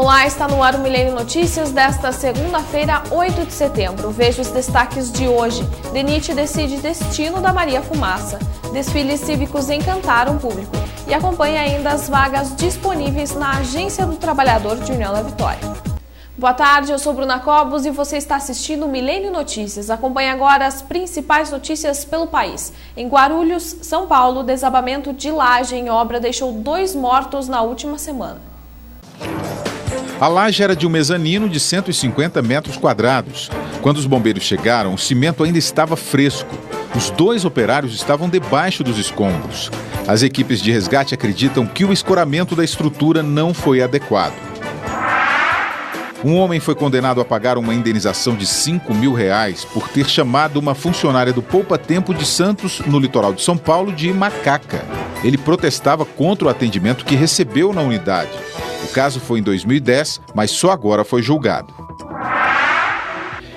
Olá, está no ar o Milênio Notícias desta segunda-feira, 8 de setembro. Veja os destaques de hoje. DENIT decide destino da Maria Fumaça. Desfiles cívicos encantaram o público. E acompanhe ainda as vagas disponíveis na Agência do Trabalhador de União da Vitória. Boa tarde, eu sou Bruna Cobos e você está assistindo o Milênio Notícias. Acompanhe agora as principais notícias pelo país. Em Guarulhos, São Paulo, desabamento de laje em obra deixou 2 mortos na última semana. A laje era de um mezanino de 150 metros quadrados. Quando os bombeiros chegaram, o cimento ainda estava fresco. Os 2 operários estavam debaixo dos escombros. As equipes de resgate acreditam que o escoramento da estrutura não foi adequado. Um homem foi condenado a pagar uma indenização de R$5 mil por ter chamado uma funcionária do Poupa Tempo de Santos, no litoral de São Paulo, de macaca. Ele protestava contra o atendimento que recebeu na unidade. O caso foi em 2010, mas só agora foi julgado.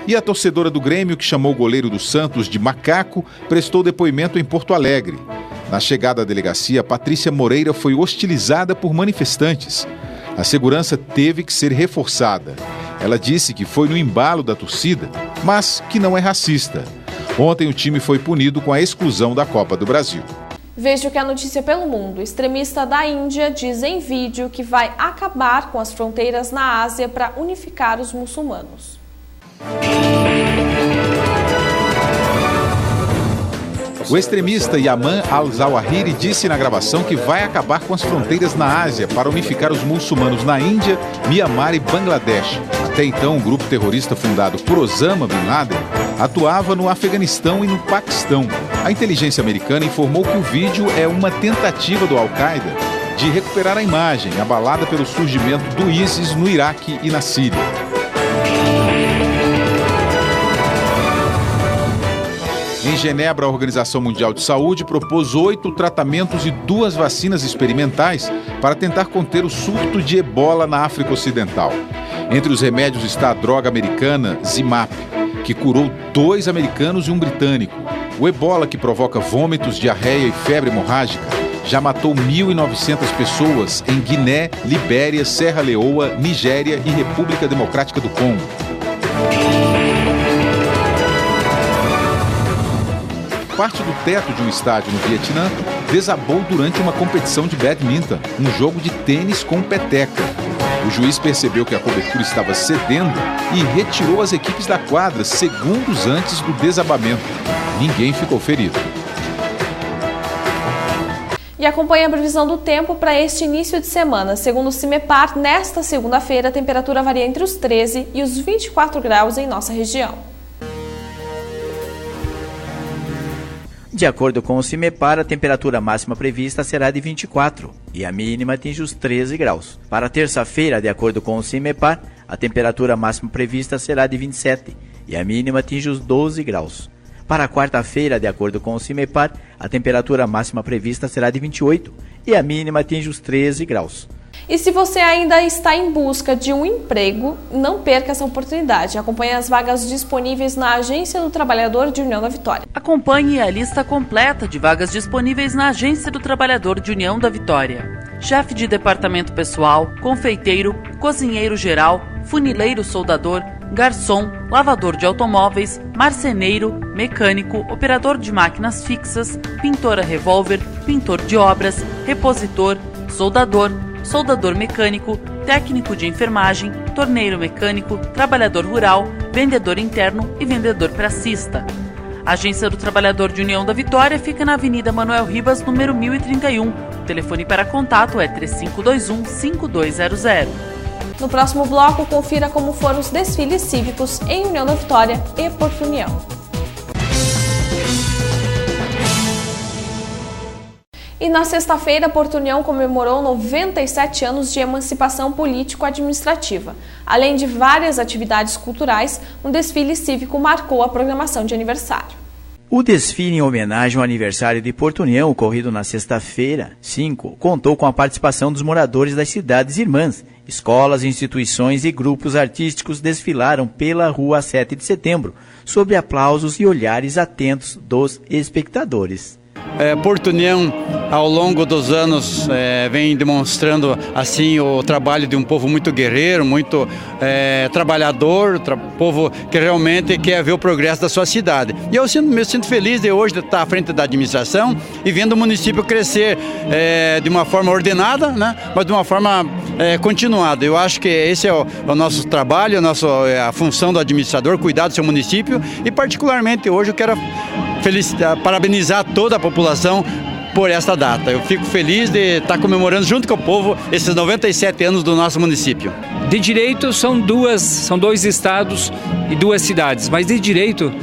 E a torcedora do Grêmio, que chamou o goleiro do Santos de macaco, prestou depoimento em Porto Alegre. Na chegada à delegacia, Patrícia Moreira foi hostilizada por manifestantes. A segurança teve que ser reforçada. Ela disse que foi no embalo da torcida, mas que não é racista. Ontem o time foi punido com a exclusão da Copa do Brasil. Veja o que é notícia pelo mundo. Extremista da Índia diz em vídeo que vai acabar com as fronteiras na Ásia para unificar os muçulmanos. O extremista Yaman al-Zawahiri disse na gravação que vai acabar com as fronteiras na Ásia para unificar os muçulmanos na Índia, Mianmar e Bangladesh. Até então, o grupo terrorista fundado por Osama Bin Laden atuava no Afeganistão e no Paquistão. A inteligência americana informou que o vídeo é uma tentativa do Al-Qaeda de recuperar a imagem abalada pelo surgimento do ISIS no Iraque e na Síria. Em Genebra, a Organização Mundial de Saúde propôs 8 tratamentos e 2 vacinas experimentais para tentar conter o surto de ebola na África Ocidental. Entre os remédios está a droga americana Zimap, que curou 2 americanos e um britânico. O ebola, que provoca vômitos, diarreia e febre hemorrágica, já matou 1.900 pessoas em Guiné, Libéria, Serra Leoa, Nigéria e República Democrática do Congo. Parte do teto de um estádio no Vietnã desabou durante uma competição de badminton, um jogo de tênis com peteca. O juiz percebeu que a cobertura estava cedendo e retirou as equipes da quadra segundos antes do desabamento. Ninguém ficou ferido. E acompanhe a previsão do tempo para este início de semana. Segundo o CIMEPAR, nesta segunda-feira a temperatura varia entre os 13 e os 24 graus em nossa região. De acordo com o CIMEPAR, a temperatura máxima prevista será de 24 e a mínima atinge os 13 graus. Para terça-feira, de acordo com o CIMEPAR, a temperatura máxima prevista será de 27 e a mínima atinge os 12 graus. Para quarta-feira, de acordo com o CIMEPAR, a temperatura máxima prevista será de 28 e a mínima atinge os 13 graus. E se você ainda está em busca de um emprego, não perca essa oportunidade. Acompanhe as vagas disponíveis na Agência do Trabalhador de União da Vitória. Acompanhe a lista completa de vagas disponíveis na Agência do Trabalhador de União da Vitória. Chefe de departamento pessoal, confeiteiro, cozinheiro geral, funileiro soldador, garçom, lavador de automóveis, marceneiro, mecânico, operador de máquinas fixas, pintor a revólver, pintor de obras, repositor, soldador, soldador mecânico, técnico de enfermagem, torneiro mecânico, trabalhador rural, vendedor interno e vendedor pracista. A Agência do Trabalhador de União da Vitória fica na Avenida Manuel Ribas, número 1031. O telefone para contato é 3521-5200. No próximo bloco, confira como foram os desfiles cívicos em União da Vitória e Porto União. E na sexta-feira, Porto União comemorou 97 anos de emancipação político-administrativa. Além de várias atividades culturais, um desfile cívico marcou a programação de aniversário. O desfile em homenagem ao aniversário de Porto União, ocorrido na sexta-feira, 5, contou com a participação dos moradores das cidades irmãs. Escolas, instituições e grupos artísticos desfilaram pela Rua 7 de Setembro, sob aplausos e olhares atentos dos espectadores. Porto União, ao longo dos anos, vem demonstrando assim o trabalho de um povo muito guerreiro, muito trabalhador, povo que realmente quer ver o progresso da sua cidade. E eu me sinto feliz de hoje estar à frente da administração e vendo o município crescer de uma forma ordenada, né, mas de uma forma continuada. Eu acho que esse é o nosso trabalho, a função do administrador, cuidar do seu município, e particularmente hoje eu quero parabenizar toda a população por esta data. Eu fico feliz de estar comemorando junto com o povo esses 97 anos do nosso município. De direito são dois estados e 2 cidades, mas de direito,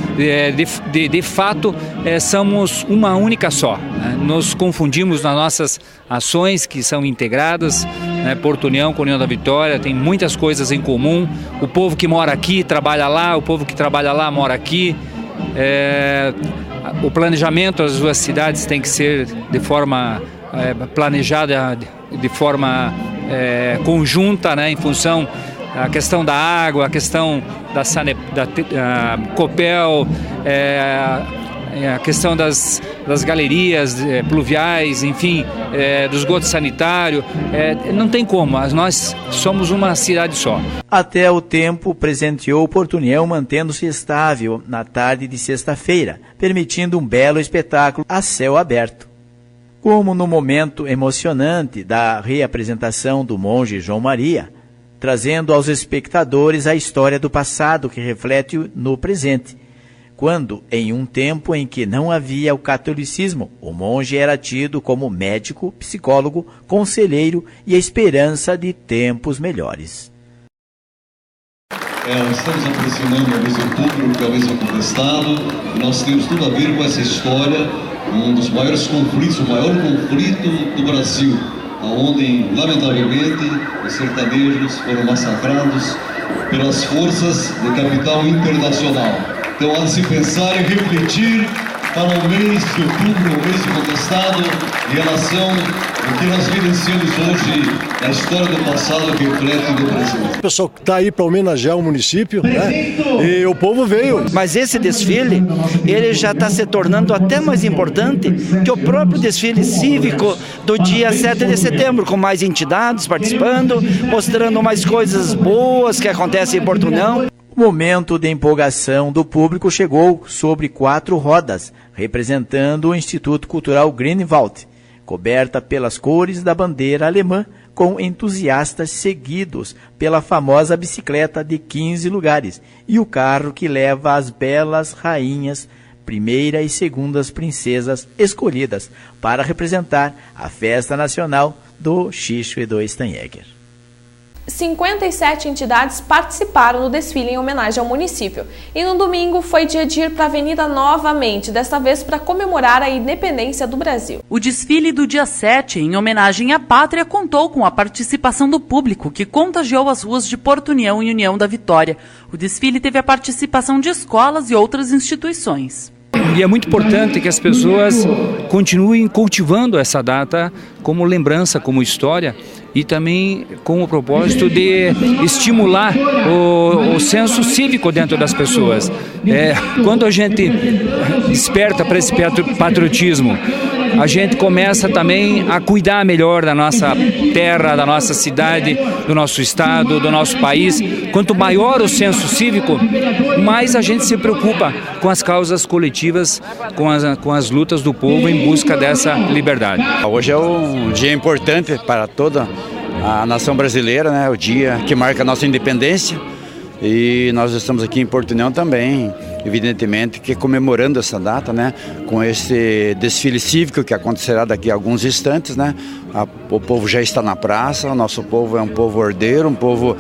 de fato, somos uma única só. Nos confundimos nas nossas ações que são integradas, Porto União com União da Vitória, tem muitas coisas em comum. O povo que mora aqui trabalha lá, o povo que trabalha lá mora aqui. O planejamento das 2 cidades tem que ser de forma planejada, de forma conjunta, em função da questão da água, a questão da Copel, a questão das galerias pluviais, enfim, do esgoto sanitário. Não tem como, nós somos uma cidade só. Até o tempo presenteou Porto União mantendo-se estável na tarde de sexta-feira, permitindo um belo espetáculo a céu aberto. Como no momento emocionante da reapresentação do monge João Maria, trazendo aos espectadores a história do passado que reflete no presente, quando, em um tempo em que não havia o catolicismo, o monge era tido como médico, psicólogo, conselheiro e a esperança de tempos melhores. Estamos aproximando a mês de outubro, que é o mês do Estado, e nós temos tudo a ver com essa história, um dos maiores conflitos, o maior conflito do Brasil, onde, lamentavelmente, os sertanejos foram massacrados pelas forças de capital internacional. Então, há de se pensar e refletir para o mês de outubro, o mês do contestado, em relação ao que nós vivenciamos hoje, a história do passado que reflete do presente. O pessoal está aí para homenagear o município, e o povo veio. Mas esse desfile, ele já está se tornando até mais importante que o próprio desfile cívico do dia 7 de setembro, com mais entidades participando, mostrando mais coisas boas que acontecem em Porto União. O momento de empolgação do público chegou sobre 4 rodas, representando o Instituto Cultural Greenwald, coberta pelas cores da bandeira alemã, com entusiastas seguidos pela famosa bicicleta de 15 lugares e o carro que leva as belas rainhas, primeira e segundas princesas escolhidas para representar a festa nacional do Xixo e do Steinegger. 57 entidades participaram do desfile em homenagem ao município. E no domingo foi dia de ir para a avenida novamente, desta vez para comemorar a independência do Brasil. O desfile do dia 7, em homenagem à pátria, contou com a participação do público, que contagiou as ruas de Porto União e União da Vitória. O desfile teve a participação de escolas e outras instituições. E é muito importante que as pessoas continuem cultivando essa data como lembrança, como história, e também com o propósito de estimular o senso cívico dentro das pessoas. Quando a gente desperta para esse patriotismo, a gente começa também a cuidar melhor da nossa terra, da nossa cidade, do nosso estado, do nosso país. Quanto maior o senso cívico, mais a gente se preocupa com as causas coletivas, com as lutas do povo em busca dessa liberdade. Hoje é um dia importante para toda a nação brasileira, né? O dia que marca a nossa independência, e nós estamos aqui em Porto União também, evidentemente que comemorando essa data, né, com esse desfile cívico que acontecerá daqui a alguns instantes, né. O povo já está na praça, o nosso povo é um povo ordeiro, um povo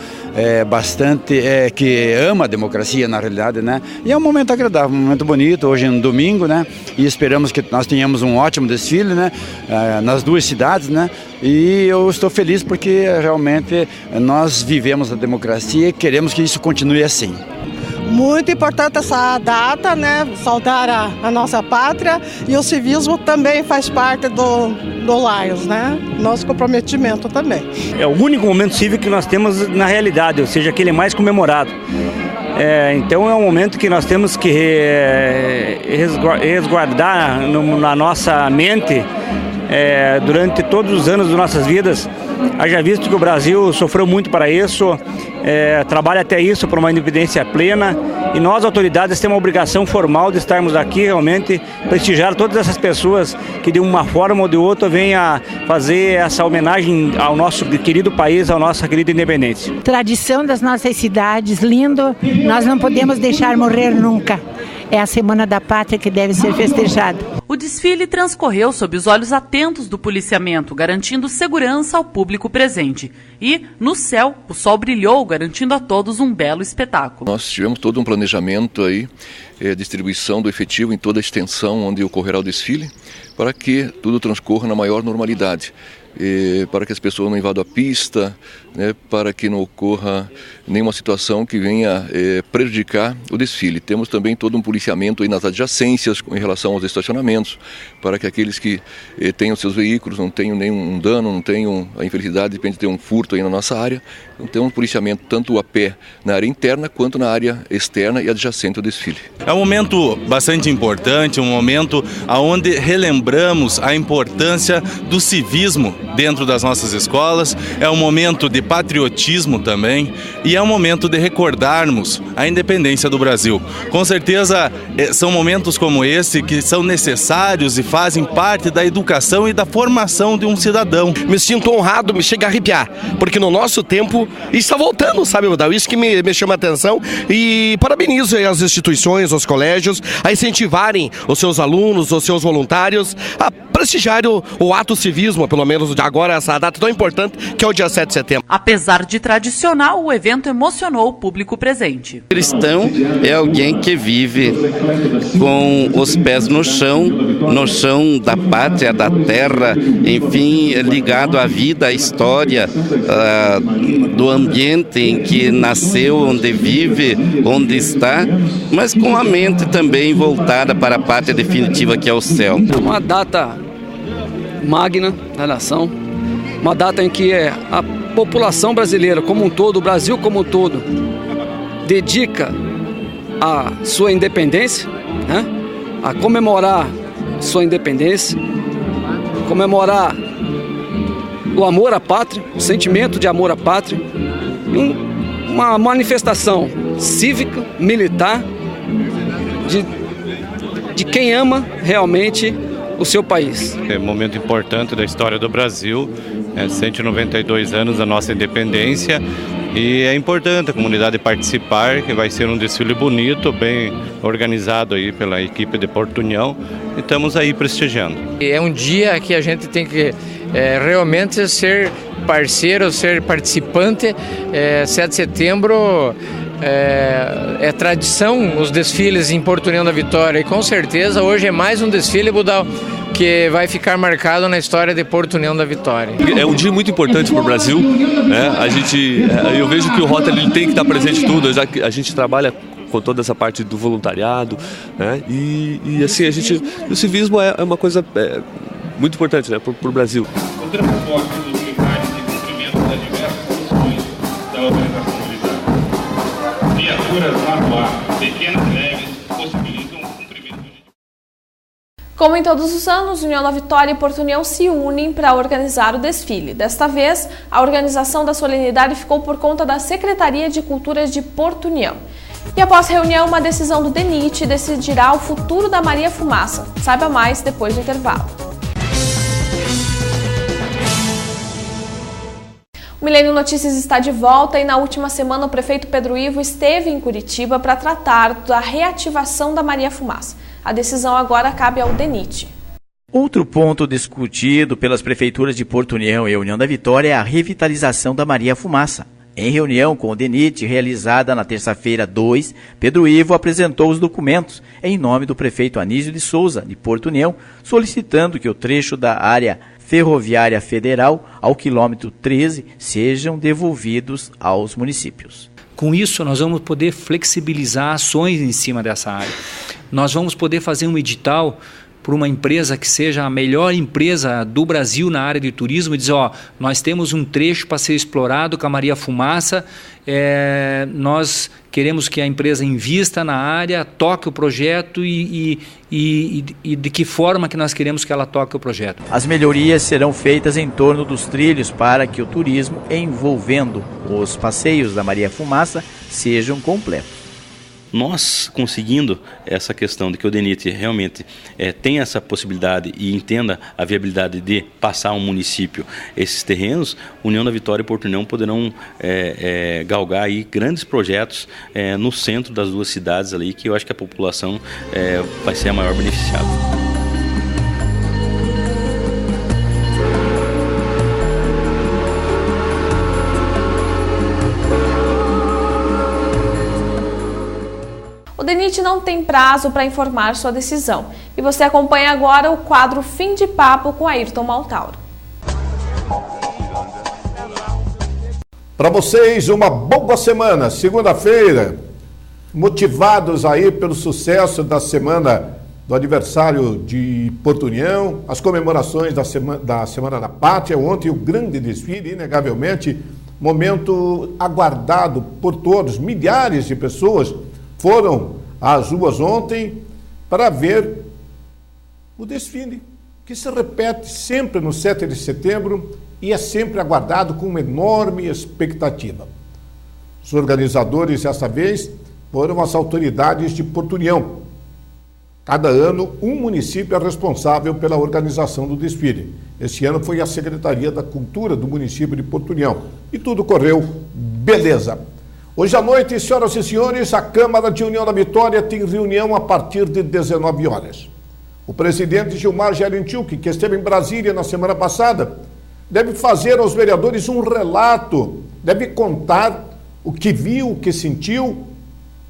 bastante que ama a democracia na realidade, né. E é um momento agradável, um momento bonito, hoje é um domingo, né, e esperamos que nós tenhamos um ótimo desfile, né, nas 2 cidades, né. E eu estou feliz porque realmente nós vivemos a democracia e queremos que isso continue assim. Muito importante essa data, né? Saudar a nossa pátria, e o civismo também faz parte do Lions, né? Nosso comprometimento também. É o único momento cívico que nós temos na realidade, ou seja, aquele mais comemorado. Então é um momento que nós temos que resguardar na nossa mente durante todos os anos das nossas vidas. Haja visto que o Brasil sofreu muito para isso, trabalha até isso para uma independência plena, e nós, autoridades, temos uma obrigação formal de estarmos aqui realmente prestigiar todas essas pessoas que de uma forma ou de outra venham a fazer essa homenagem ao nosso querido país, à nossa querida independência. Tradição das nossas cidades, lindo, nós não podemos deixar morrer nunca. É a Semana da Pátria que deve ser festejada. O desfile transcorreu sob os olhos atentos do policiamento, garantindo segurança ao público presente. E, no céu, o sol brilhou, garantindo a todos um belo espetáculo. Nós tivemos todo um planejamento aí, distribuição do efetivo em toda a extensão onde ocorrerá o desfile, para que tudo transcorra na maior normalidade. Para que as pessoas não invadam a pista, né, para que não ocorra nenhuma situação que venha prejudicar o desfile. Temos também todo um policiamento aí nas adjacências em relação aos estacionamentos, para que aqueles que tenham seus veículos não tenham nenhum dano, não tenham a infelicidade de repente ter um furto aí na nossa área. Então temos um policiamento tanto a pé na área interna quanto na área externa e adjacente ao desfile. É um momento bastante importante, um momento onde relembramos a importância do civismo dentro das nossas escolas, é um momento de patriotismo também e é um momento de recordarmos a independência do Brasil. Com certeza são momentos como esse que são necessários e fazem parte da educação e da formação de um cidadão. Me sinto honrado, me chega a arrepiar, porque no nosso tempo está voltando, sabe, Udal? Isso que me chama a atenção, e parabenizo as instituições, os colégios, a incentivarem os seus alunos, os seus voluntários a prestigiar o ato civismo, pelo menos de agora, essa data tão importante que é o dia 7 de setembro. Apesar de tradicional, o evento emocionou o público presente. Cristão é alguém que vive com os pés no chão da pátria, da terra, enfim, ligado à vida, à história, do ambiente em que nasceu, onde vive, onde está, mas com a mente também voltada para a pátria definitiva que é o céu. É uma data magna da nação, uma data em que a população brasileira como um todo, o Brasil como um todo, dedica a sua independência, né? A comemorar sua independência, comemorar o amor à pátria, o sentimento de amor à pátria, uma manifestação cívica, militar, de quem ama realmente o seu país. É um momento importante da história do Brasil, 192 anos da nossa independência, e é importante a comunidade participar, que vai ser um desfile bonito, bem organizado aí pela equipe de Porto União, e estamos aí prestigiando. É um dia que a gente tem que realmente ser parceiro, ser participante. 7 de setembro é tradição os desfiles em Porto União da Vitória, e com certeza hoje é mais um desfile, Budal, que vai ficar marcado na história de Porto União da Vitória. É um dia muito importante para o Brasil, né? Eu vejo que o Rotary tem que estar presente em tudo, já que a gente trabalha com toda essa parte do voluntariado, né? E assim, o civismo é uma coisa muito importante, né, para o Brasil. O transporte dos militares em cumprimento das diversas funções da organização militar. Viaturas no ar, pequenas e leves, possibilitam o cumprimento de... Como em todos os anos, União da Vitória e Porto União se unem para organizar o desfile. Desta vez, a organização da solenidade ficou por conta da Secretaria de Cultura de Porto União. E após reunião, uma decisão do DENIT decidirá o futuro da Maria Fumaça. Saiba mais depois do intervalo. O Milênio Notícias está de volta e na última semana o prefeito Pedro Ivo esteve em Curitiba para tratar da reativação da Maria Fumaça. A decisão agora cabe ao DENIT. Outro ponto discutido pelas prefeituras de Porto União e União da Vitória é a revitalização da Maria Fumaça. Em reunião com o DENIT, realizada na terça-feira 2, Pedro Ivo apresentou os documentos em nome do prefeito Anísio de Souza, de Porto União, solicitando que o trecho da área ferroviária federal ao quilômetro 13 sejam devolvidos aos municípios. Com isso, nós vamos poder flexibilizar ações em cima dessa área. Nós vamos poder fazer um edital por uma empresa que seja a melhor empresa do Brasil na área de turismo e dizer, nós temos um trecho para ser explorado com a Maria Fumaça, nós queremos que a empresa invista na área, toque o projeto e de que forma que nós queremos que ela toque o projeto. As melhorias serão feitas em torno dos trilhos para que o turismo envolvendo os passeios da Maria Fumaça sejam completos. Nós conseguindo essa questão de que o DENIT realmente tenha essa possibilidade e entenda a viabilidade de passar ao município esses terrenos, União da Vitória e Porto União poderão galgar aí grandes projetos no centro das duas cidades ali, que eu acho que a população vai ser a maior beneficiada. O DENIT não tem prazo para informar sua decisão. E você acompanha agora o quadro Fim de Papo com Ayrton Maltauro. Para vocês, uma boa semana. Segunda-feira, motivados aí pelo sucesso da semana do aniversário de Porto União, as comemorações da Semana da Pátria. Ontem o grande desfile, inegavelmente, momento aguardado por todos. Milhares de pessoas foram às ruas ontem para ver o desfile, que se repete sempre no 7 de setembro e é sempre aguardado com uma enorme expectativa. Os organizadores, dessa vez, foram as autoridades de Porto União. Cada ano, um município é responsável pela organização do desfile. Este ano foi a Secretaria da Cultura do município de Porto União. E tudo correu beleza. Hoje à noite, senhoras e senhores, a Câmara de União da Vitória tem reunião a partir de 19 horas. O presidente Gilmar Gerentilk, que esteve em Brasília na semana passada, deve fazer aos vereadores um relato, deve contar o que viu, o que sentiu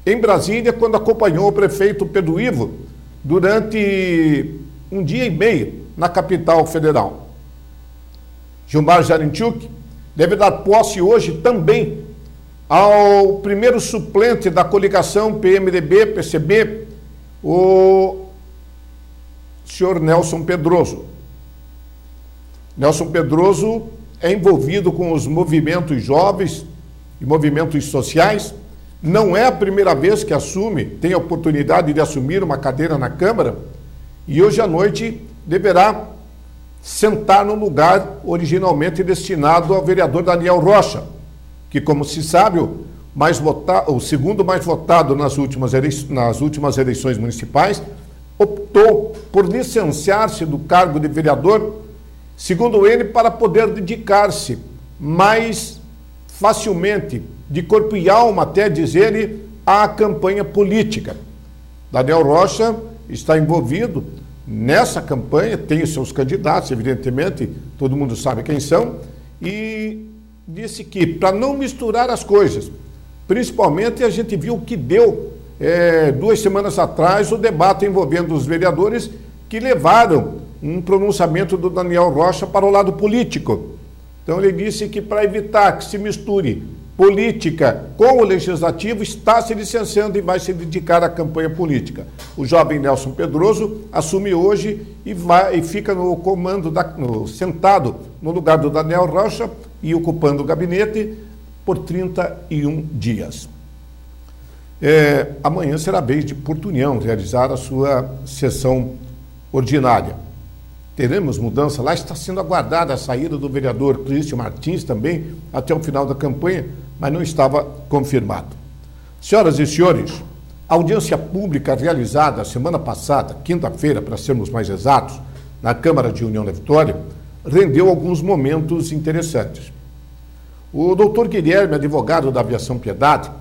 em Brasília quando acompanhou o prefeito Pedro Ivo durante um dia e meio na capital federal. Gilmar Gerentilk deve dar posse hoje também ao primeiro suplente da coligação PMDB-PCB, o senhor Nelson Pedroso. Nelson Pedroso é envolvido com os movimentos jovens e movimentos sociais. Não é a primeira vez que tem a oportunidade de assumir uma cadeira na Câmara e hoje à noite deverá sentar no lugar originalmente destinado ao vereador Daniel Rocha, que, como se sabe, o segundo mais votado nas últimas eleições municipais, optou por licenciar-se do cargo de vereador, segundo ele, para poder dedicar-se mais facilmente, de corpo e alma, até diz ele, à campanha política. Daniel Rocha está envolvido nessa campanha, tem os seus candidatos, evidentemente, todo mundo sabe quem são, e disse que, para não misturar as coisas, principalmente a gente viu o que deu 2 semanas atrás o debate envolvendo os vereadores que levaram um pronunciamento do Daniel Rocha para o lado político. Então ele disse que, para evitar que se misture política com o legislativo, está se licenciando e vai se dedicar à campanha política. O jovem Nelson Pedroso assume hoje e fica no comando, sentado no lugar do Daniel Rocha e ocupando o gabinete por 31 dias. Amanhã será a vez de Porto União realizar a sua sessão ordinária. Teremos mudança lá, está sendo aguardada a saída do vereador Cristian Martins também até o final da campanha, mas não estava confirmado. Senhoras e senhores, a audiência pública realizada semana passada, quinta-feira, para sermos mais exatos, na Câmara de União da Vitória, rendeu alguns momentos interessantes. O doutor Guilherme, advogado da Aviação Piedade,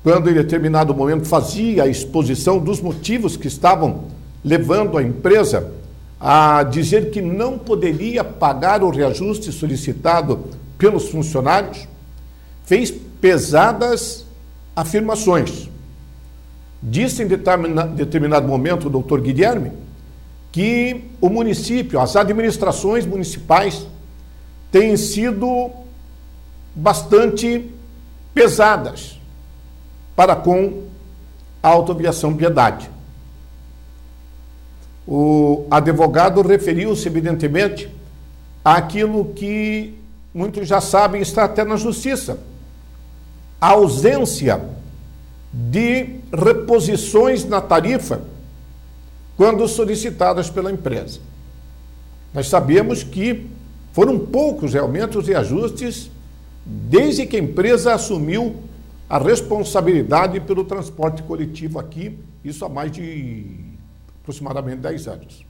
quando em determinado momento fazia a exposição dos motivos que estavam levando a empresa a dizer que não poderia pagar o reajuste solicitado pelos funcionários, fez pesadas afirmações. Disse em determinado momento o doutor Guilherme que o município, as administrações municipais têm sido bastante pesadas para com a Autoaviação Piedade. o advogado referiu-se, evidentemente, àquilo que muitos já sabem, está até na justiça. A ausência de reposições na tarifa quando solicitadas pela empresa. Nós sabemos que foram poucos realmente os reajustes desde que a empresa assumiu a responsabilidade pelo transporte coletivo aqui, isso há mais de aproximadamente 10 anos.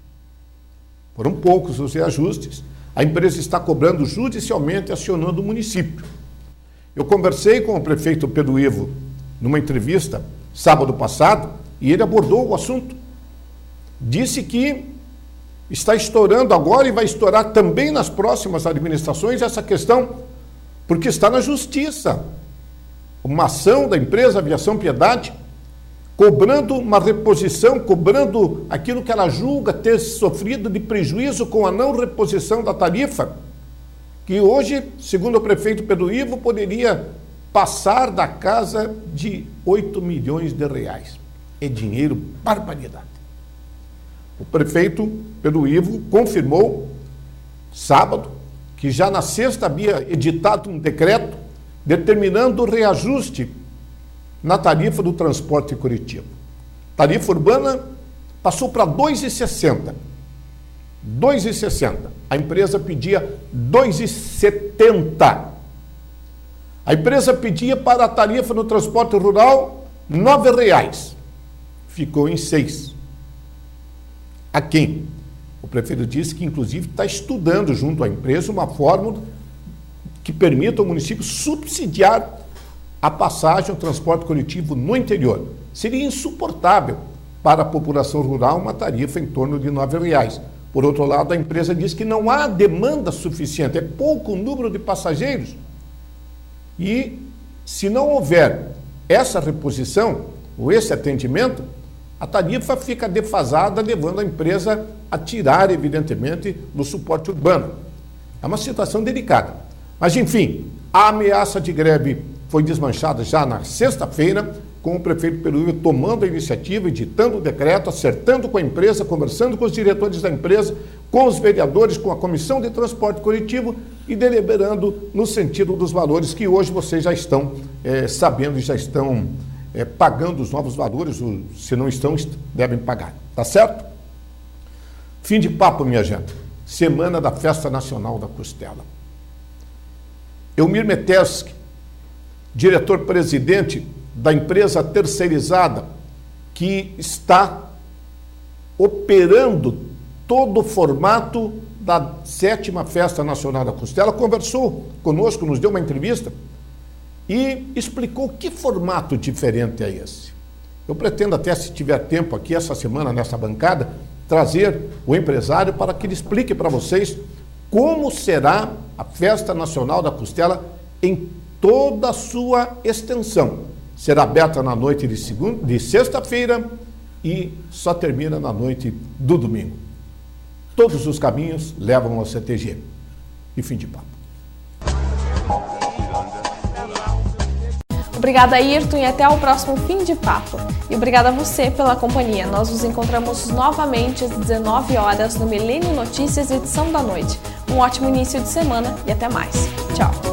Foram poucos os reajustes, a empresa está cobrando judicialmente, acionando o município. Eu conversei com o prefeito Pedro Ivo numa entrevista sábado passado e ele abordou o assunto. Disse que está estourando agora e vai estourar também nas próximas administrações essa questão, porque está na justiça. Uma ação da empresa Aviação Piedade, cobrando uma reposição, cobrando aquilo que ela julga ter sofrido de prejuízo com a não reposição da tarifa, que hoje, segundo o prefeito Pedro Ivo, poderia passar da casa de 8 milhões de reais. É dinheiro, barbaridade. O prefeito Pedro Ivo confirmou, sábado, que já na sexta havia editado um decreto determinando o reajuste na tarifa do transporte coletivo. Tarifa urbana passou para R$ 2,60. R$ 2,60. A empresa pedia R$ 2,70. A empresa pedia para a tarifa no transporte rural R$ 9,00. Ficou em 6. A quem? O prefeito disse que, inclusive, está estudando junto à empresa uma fórmula que permita ao município subsidiar a passagem, o transporte coletivo no interior. Seria insuportável para a população rural uma tarifa em torno de R$ 9,00. Por outro lado, a empresa diz que não há demanda suficiente, é pouco o número de passageiros. E se não houver essa reposição, ou esse atendimento, a tarifa fica defasada, levando a empresa a tirar, evidentemente, do suporte urbano. É uma situação delicada. Mas, enfim, a ameaça de greve foi desmanchada já na sexta-feira, com o prefeito Pedro Ivo tomando a iniciativa, editando o decreto, acertando com a empresa, conversando com os diretores da empresa, com os vereadores, com a Comissão de Transporte Coletivo e deliberando no sentido dos valores que hoje vocês já estão sabendo e já estão pagando os novos valores, ou, se não estão, devem pagar. Tá certo? Fim de papo, minha gente. Semana da Festa Nacional da Costela. Eumir Meterski, diretor-presidente da empresa terceirizada que está operando todo o formato da 7ª Festa Nacional da Costela, conversou conosco, nos deu uma entrevista e explicou que formato diferente é esse. Eu pretendo até, se tiver tempo aqui essa semana nessa bancada, trazer o empresário para que ele explique para vocês como será a Festa Nacional da Costela em toda a sua extensão. Será aberta na noite de sexta-feira e só termina na noite do domingo. Todos os caminhos levam ao CTG. E fim de papo. Obrigada, Ayrton, e até o próximo Fim de Papo. E obrigada a você pela companhia. Nós nos encontramos novamente às 19 horas no Milênio Notícias, edição da noite. Um ótimo início de semana e até mais. Tchau.